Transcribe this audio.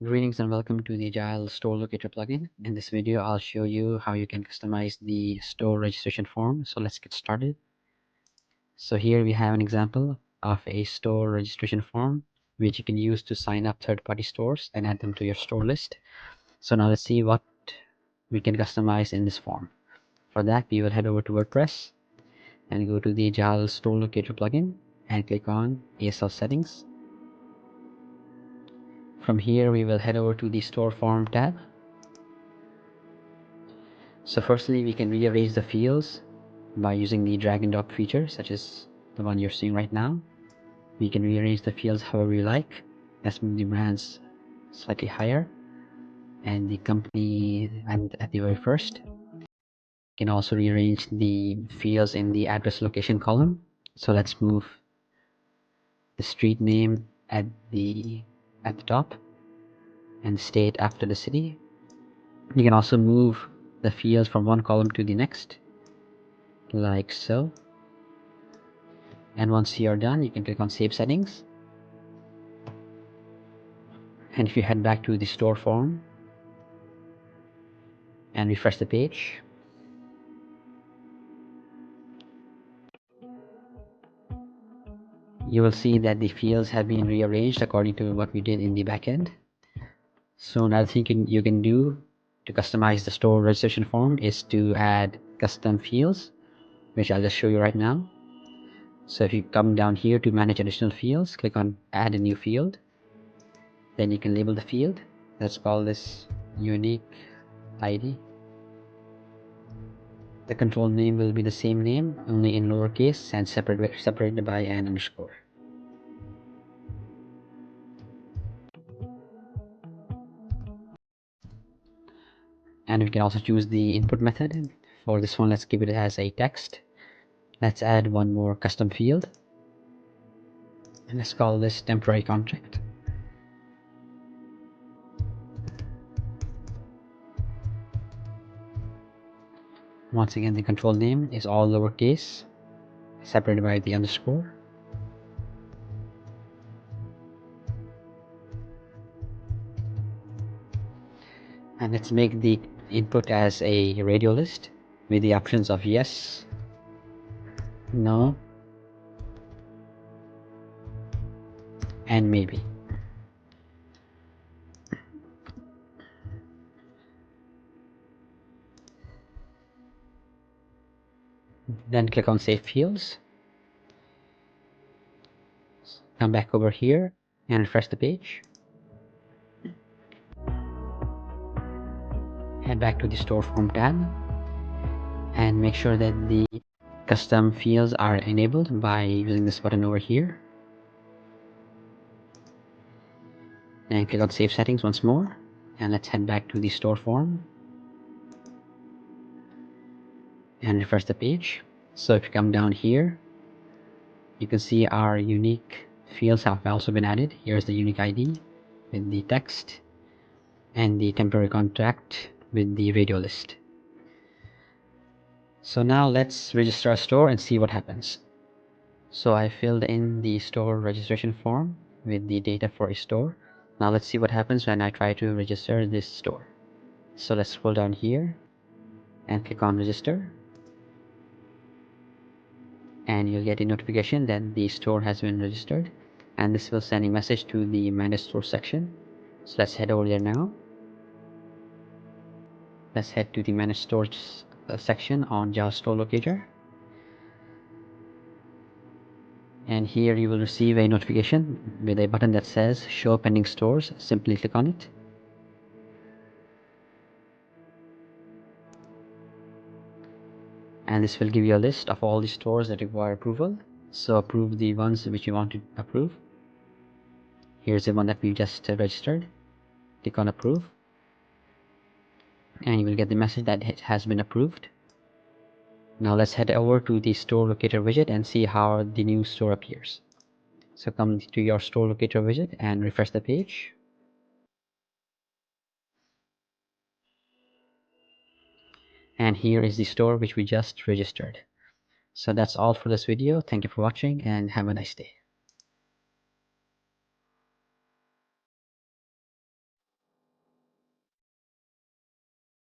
Greetings and welcome to the Agile Store Locator plugin. In this video, I'll show you how you can customize the store registration form. So let's get started. So here we have an example of a store registration form, which you can use to sign up third-party stores and add them to your store list. So now let's see what we can customize in this form. For that, we will head over to WordPress and go to the Agile Store Locator plugin and click on ASL settings. From here, we will head over to the store form tab. So firstly, we can rearrange the fields by using the drag and drop feature, such as the one you're seeing right now. We can rearrange the fields however you like. Let's move the brands slightly higher and the company and at the very first. We can also rearrange the fields in the address location column. So let's move the street name at the top and state after the city. You can also move the fields from one column to the next, like so. And once you're done, you can click on Save Settings. And if you head back to the store form and refresh the page, you will see that the fields have been rearranged according to what we did in the backend. So another thing you can do to customize the store registration form is to add custom fields, which I'll just show you right now. So if you come down here to manage additional fields, click on add a new field. Then you can label the field. Let's call this unique ID. The control name will be the same name, only in lowercase and separated by an underscore. And we can also choose the input method. For this one, let's give it as a text. Let's add one more custom field. And let's call this temporary contract. Once again, the control name is all lowercase, separated by the underscore. And let's make the input as a radio list with the options of yes, no, and maybe. Then click on Save Fields. Come back over here and refresh the page. Head back to the Store Form tab and make sure that the custom fields are enabled by using this button over here. And click on Save Settings once more. And let's head back to the Store Form and refresh the page. So if you come down here, you can see our unique fields have also been added. Here's the unique ID with the text and the temporary contract with the radio list. So now let's register our store and see what happens. So I filled in the store registration form with the data for a store. Now let's see what happens when I try to register this store. So let's scroll down here and click on register. And you'll get a notification that the store has been registered, and this will send a message to the manage store section. So let's head over there now. Let's head to the manage stores section on Agile Store Locator, and here you will receive a notification with a button that says show pending stores. Simply click on it. And this will give you a list of all the stores that require approval. So approve the ones which you want to approve. Here's the one that we just registered. Click on approve, and you will get the message that it has been approved. Now let's head over to the store locator widget and see how the new store appears. So come to your store locator widget and refresh the page. And here is the store which we just registered. So that's all for this video. Thank you for watching and have a nice day.